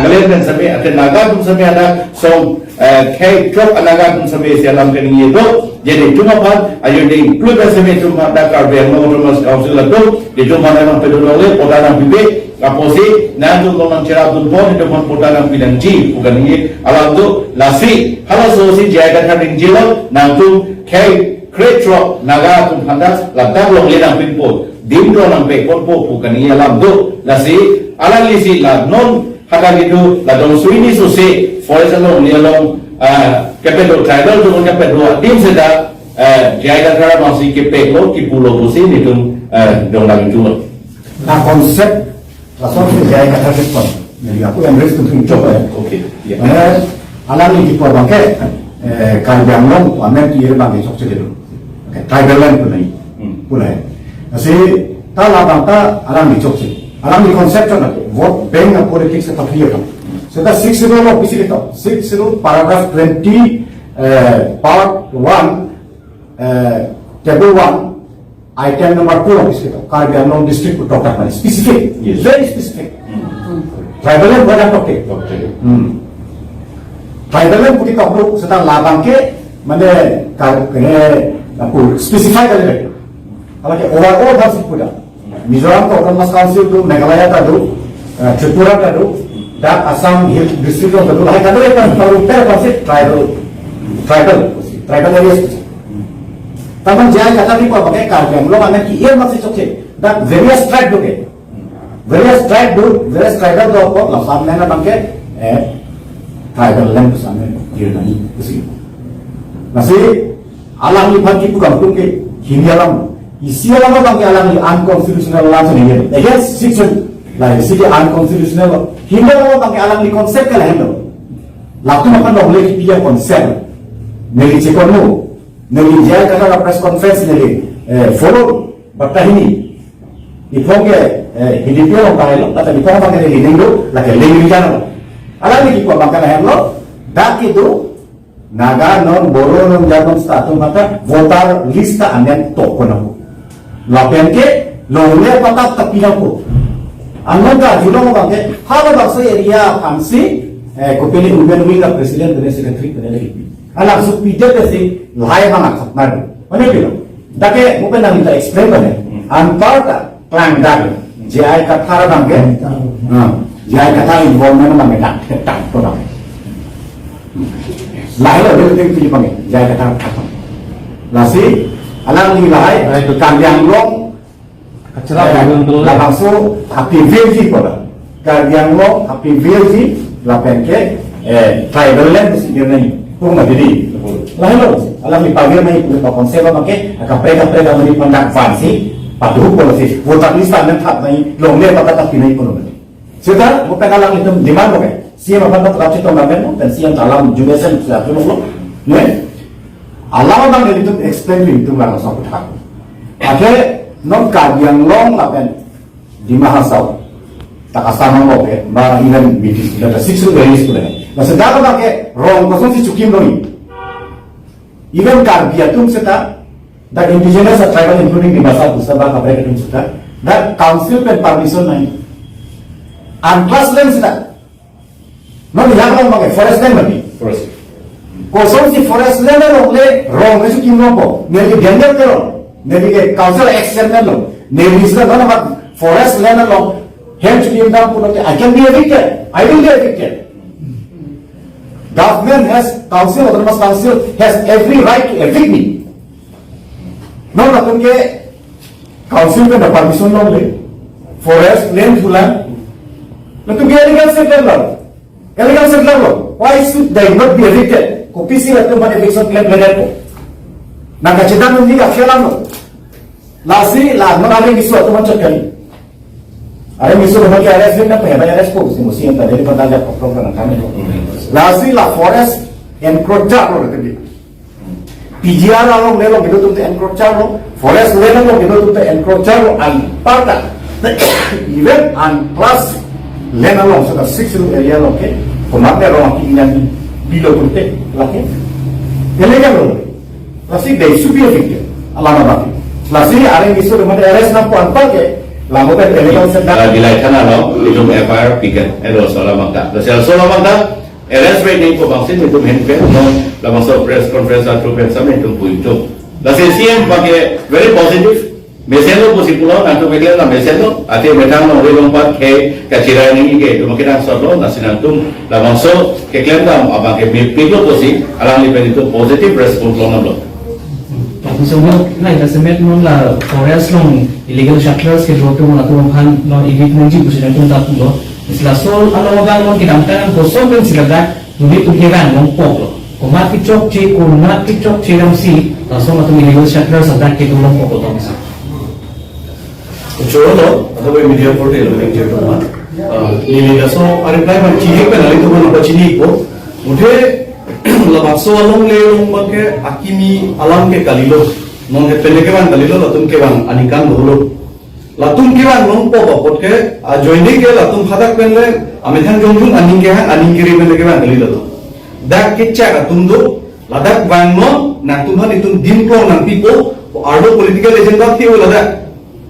Nagaland dan sampai ada Naga pun sampai ada song kayak drop Naga pun sampai sialam kan ini itu jadi cuma pan ayo di include sampai cuma ada karbian nomor council itu di cuma memang pedulole podanang bibe kaposi nanti kalau cerah tu pun itu pun podanang bilang ji bukan ini alam tu lasi halas sosi jaga kading jilo nanti kayak create drop Naga pun handas lantar long lenang pinpol dimdo nang pe pon po bukan ini alam tu lasi alam lisi la non haka gitu la dong suini susi forest along ni along capital tribal tu punya pedua tim seda jaga kara masih kepe ko ki pulau susi ni tu dong lagi jual. Nah konsep langsung jaga kata respon. Jadi aku yang respon tu coba ya. Okey. Alam ni kita pakai kalbiang long amen tu bangkai sok cedera. Tribal land pun ni. Pulai. Nasi tak labang tak alam ni sok cedera. Alam ni konsep tu nak vote bank and politics atau clear tu. So the 6 rule of PCD tu 6 rule paragraph 20 part 1 table 1 item number 2 of PCD tu. Karbiang district tu tak mana specific, yes. Very specific. Tribal land bukan tak okay. Tribal land putih tak perlu sedang labang ke mana kena aku specify kali. Kalau ke overall harus pula. Mizoram Autonomous Council tu, Meghalaya tadu, Tripura tadu, dan Assam Hill District tadu. Hai tadu itu kalau pasti tribal areas. Taman jaya kata ni apa pakai karya. Mula mana ki ia masih cocok. Dan various tribe tu ke, various tribal tu apa? Langsam mana pakai tribal land tu sama dia nani tu. Masih alam ni pagi bukan tu ke hini alam. Isi alam apa alam ni unconstitutional law ni ya. Against section lah isi unconstitutional. Hingga apa alam ni konsep ke lain tu. Lalu makan boleh dia konsep. Negi cekono, negi jaya kata press conference negi follow batas ini. Ipong ke hidup dia orang kaya lo. Tapi ipong apa ke hidup lo, lagi lagi jangan. Alam ni kita makan lain lo. Dak itu Naga non Boro non Jagon statu maka voter lista anen toko naku. Lapen ke lole patat tapina ko. Anon ka julo mo bangke hala bakso area kamsi kopeli urban wing ka president dene secretary dene lagi. Ala su pide pesi lai bang akhatnar. Mane pilo. Dake mo pe nang ta explain bane. Anparta plan dag. Jai ka thara bangke. Jai ka thara involvement bangke tak to bangke. Lahir ada yang tujuh panggil, jaya kata kata. Nasi, alam ni lahir, karbiang long, langsung happy village pada. Karbiang long, happy village, lapen ke, tribal land mesti dia ni, pun ada jadi. Lahir alam ni panggil ni, punya konsep apa ke, kapre ni pandang fancy, patuh polisi, voter list anda tak ni, long ni apa tak pilih pun ada. Sudah, bukan alam itu di mana ke? Siapa pun tak cita orang dan siapa dalam juga saya tu loh, ne? Alam orang itu explain itu lah pasal apa? Ada non karbiang long lah kan di Mahasau, tak asal orang ke, barang event meeting, ada 6 days tu deh. Masa dah orang ke, wrong pasal si cukim doi. Event karbiang tu kita, that indigenous tribal including di Mahasau, sebab apa mereka tu kita, that council pen permission naik. Untrust land kita. Nanti yang orang pakai forest land lagi. Forest. Kosong si forest land oleh wrong itu kimno po. Nanti jangan teror. Nanti ke council action kan lo. Nanti istilah mana mak forest land lo. Hence kim dah pun nanti I can be evicted. I will be evicted. Government has council, autonomous council has every right to evict me. No, na तुम के council में ना permission लो ले. Forest land fulan. Na तुम के illegal settler low. Illegal settler lo. Why should they not be evicted? Kopi sih itu pada eviction claim legal ko. Naga cita nanti akhirnya lo. Lasi lah, mana ada misu atau macam kali. Ada misu macam kali arrest ni, apa ya? Banyak arrest ko. Mesti yang tadi pada ada program kami lo. Lasi lah forest encroacher lo tadi. PGR lo lelo gitu tuh encroacher lo. Forest lelo gitu tuh encroacher lo. Alparta. Even and plus lena lo sudah 6 area lo ke. Komarnya orang kini bilo kunte laki. Illegal lo. Lasi they should be evicted. Alama baki. Lasi ada yang isu dengan arrest nampu antar ke Lama pe pele sedang. Dilai tanah lo, itu FIR pikan, itu soal makta. Soal makta, arrest rate ni ko bangsin itu handpen, no, lama so press conference atau press summit itu puito. Lalu CM pakai very positive, meselo posipulo, nanti mereka lah meselo, ati mereka mau orang lompat ke kacira ini ke, itu mungkin asal lo, nasi nantum, lama so keklaim dah, abang ke pilo posi, alang lipat itu positive response lo nablo. Misalnya, nah, semet non lah forest long illegal settlers ke rote mon atau kan non illegal menji bukan itu tak pun. Istilah sol alam orang mon kita amkan kosong dan silakan duit tukeran non pok. Komat kicok ci, komat kicok ci ramsi, langsung atau illegal settlers ada ke dalam pok atau misal. Contoh, atau media portal yang jadi rumah. Ini so reply macam ini kan, itu pun apa cini ko. Mungkin lepas soalong lelong bangke akimi alam ke kalilo non ke pele ke bang kalilo latum ke bang anikan dulu latum ke bang non po bapot ke joini ke latum hadak pele amethan jongjung aning ke aning kiri pele ke bang kalilo tu dak ke cak latum do ladak bang non nak tumhan itu dimplo nang pipo ardo political agenda ti ladak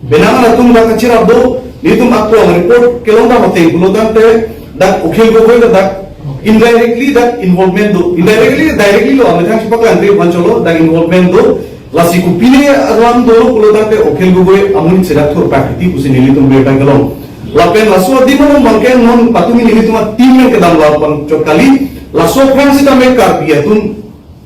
benang latum dak kecira do nitum akro report ke londa mate bulodan te dak ukhil go go dak indirectly that involvement do directly lo ametang sipak landri pancholo that involvement do lasi kupine alam do kulo date okhel gogoy amun sedat thor prakriti kusi nilitum be bangalong lapen laso dimon bangke non patumi nilituma team ke dam lapan chokali laso fransi tame kar dia tun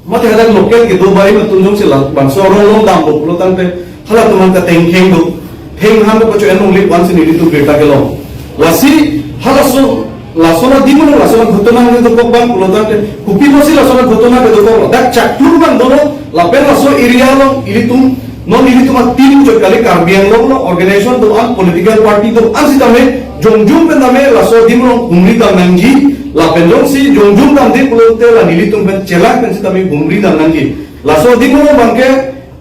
mate hada local ke do bari tun jong se bangso ro dam do kulo tante hala tuman ka teng do theng ham ko cho enong li pansi nilitum be bangalong lasi hala so lasona dimon lasona ghotona ke dokok bang kulodante kupi mosi lasona ghotona ke dokok dak chaklur bang dono lapen laso area lo ilitum non ilitum tim jo kali karbiang lo organization do an political party do an sitame jongjum pe name laso dimon umri da nangi lapen jong si jongjum dam de kulote la nilitum pe chelak pe sitame umri da nangi laso dimon bangke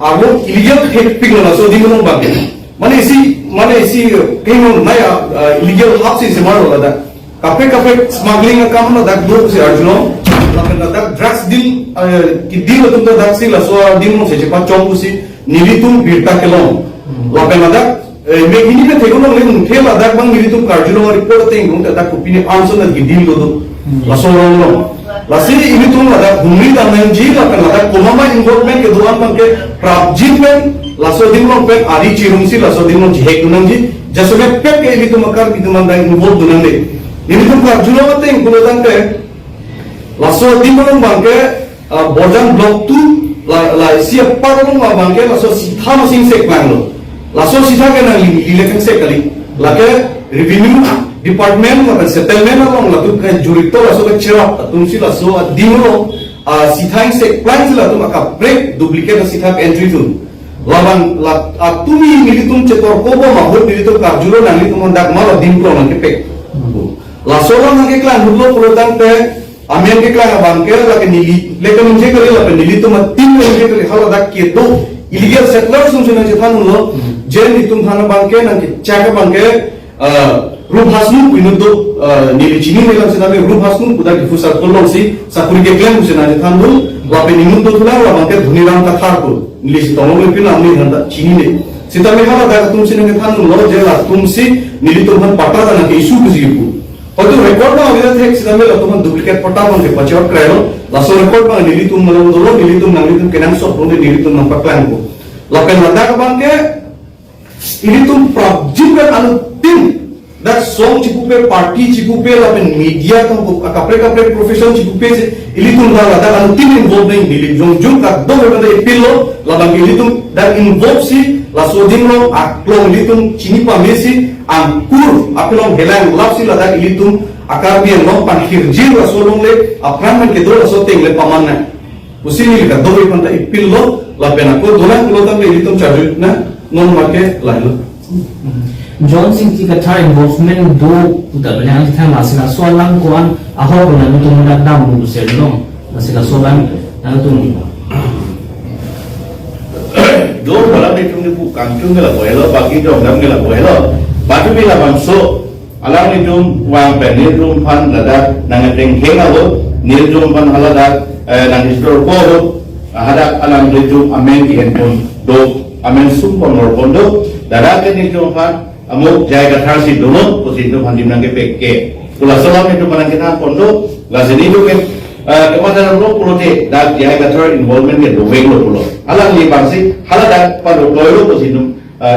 alo illegal hacking laso dimon bangke mane isi kemo naya illegal hacking se maro la kafe smuggling account na dak do si arjuno lapen dak drugs deal ki deal tum to dak si la so deal mo se pa chong si nilitum birta kelong lapen dak me ini pe thego no le thela dak bang nilitum karjuno report thing no dak kupini answer na ki deal do la so no la si nilitum dak humri da nang ji lapen dak komama involvement ke duan bang ke prabjitment la so deal mo pe ari chirum si la so deal mo jihek nang ji jasobe pe ke nilitum akar biduman da involve dunan de ini tuh karjuno mate yang kulotan ke laso dimon bangke borjan blok tu la siap parong bangke laso sitha masing sek banglo laso sitha ke na ilekan sek kali lake revenue department ma settlement along latu ke jurito laso ke cerap tumsi laso dimon sitha sek plan sila tu maka break duplicate sitha entry tu lawan tumi militum cetor kobo mahut militum karjuno nang militum dak malo dimplo nang kepek lasoran nang iklan hudlo kulotan te amen ke klan bangke la ke nili lekan unje kali la pe nili to matin unje kali hala dak ke do illegal settlers sum suna jethan lo jen itum thana bangke nang ke chaka bangke रूप हासनु पिनु दो नीली चीनी में लग सकता है रूप हासनु कुदा की फुसर कोलों से साकुरी के क्लेम उसे ना जतान बोल वापे निमुन तो थोड़ा वापे के धुनी राम का थार को नीली सितारों में पिना हमने धंधा चीनी ने सिता में हमारा दाग तुमसे ने थान लो जेला तुमसे नीली तो मन पटा था ना के इशू किसी को और तो रिकॉर्ड में अभी तक सिता में तो मन डुप्लीकेट पटा बन के बचाव करायो लासो रिकॉर्ड में नीली तुम मतलब दो नीली तुम केनांग सो होने नीली तुम नंबर प्लान को लापे लंदा का बन के नीली तुम प्राप्त कर अनुतिम that song cipupe party cipupe la pen media ka kapre profession cipupe se ilitum la da kan tim involved in dili jong ka do ka da epillo la bang ilitum that involve si la sodin lo aklo ilitum chini pa mesi am kur apilong helang lap si la da ilitum akar bi no pan hirji la solong le apran ke do la so teng le paman na usini ka do kan da epillo la pen ko dolan ko tam le ilitum charge na non marke la lo John Singh की कथा involvement दो उधर बने हैं जितना मासिका सोलंग को अन आहो को ना तो मुझे दाम मुझे से लो मासिका सोलंग ना तो दो बड़ा भी तुमने वो कांचुंग के लगवाए लो बाकी जो हम के लगवाए लो बाकी भी लाभ हमसो अलाउ ने तुम वहाँ पे नील तुम फन लगा नंगे खेंगा हो नील तुम फन हलादा नंगे स्टोर को हो हला अलाउ ने तुम अमेन की हैं तुम दो अमेन सुपर नोर कोंडो दादा के नील तुम fun amuk jaya kathar si dulu pusin tu pandim nangke peke pula salam itu mana kita kondo la sini tu ke kemana lo pulo te dak jaya kathar involvement ke doang lo pulo alang ni bangsi hala dak pada doang lo pusin tu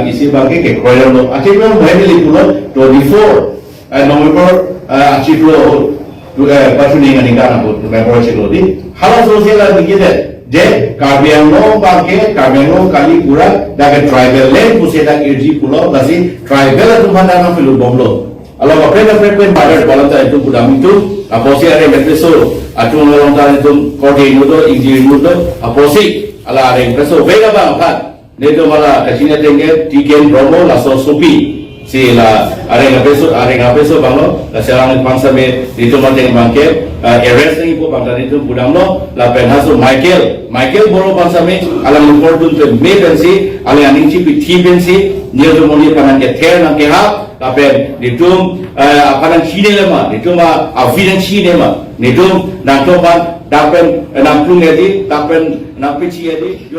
isi bangke ke kroya lo akhirnya mulai dari pulo 24 November akhirnya Pasuning and Ghana, member Chilodi. How social are the given? Je, Carbiano, Banke, Carbiano, Kalikura, that a tribal land, who say that Irji Pulo, Lasi, tribal to Mandana Filu Bomlo. Along a friend of frequent mother, Balanta to Pudamitu, a Posia Remeso, a Tunalonta to Corte Nudo, Inji Nudo, a Posi, Ala Remeso, Vega Bampa, Netomala, Kachina Tenge, Tiken, Bromo, Lasso Supi. Si la arena peso banglo la selang bangsa me itu manteng bangke arrest ni po bangsa itu budamlo la penhaso Michael boro bangsa me alam important to me bensi ala aning chi pi bensi niyo to moni panan ke ther na ke ha la pen ditum apanan chi ne lema ditum avidan chi ne ma ditum na to ban dapen na plung edi dapen na pichi edi